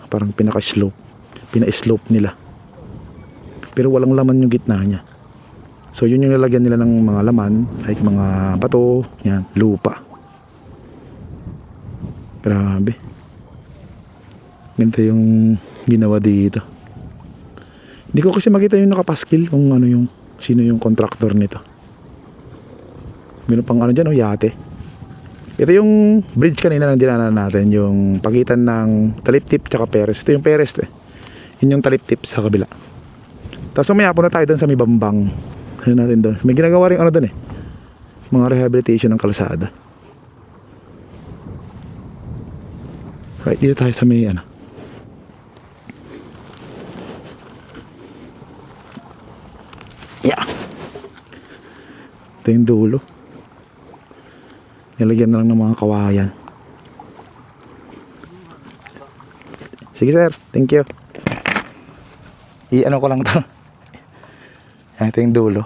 Parang pinaka-slope. Pina-slope nila. Pero walang laman yung gitna niya. So yun yung nilagyan nila ng mga laman, like mga bato, yan, lupa. Grabe. Ganito yung ginawa dito. Hindi ko kasi makita yung nakapaskil kung ano yung sino yung contractor nito. Meron pang ano dyan, yate. Ito yung bridge kanina lang dinaanan natin, yung pagitan ng Taliptip tsaka Perez. Ito yung Perez yun yung Taliptip sa kabila. Tapos umaya po na tayo doon sa Mibambang. Ano natin doon, may ginagawa rin ano doon mga rehabilitation ng kalsada. Right, dito tayo sa may ano. Yeah. Ito yung dulo. Nilagyan na lang ng mga kawayan. Sige sir, thank you. I-ano ko lang to. Ito yung dulo.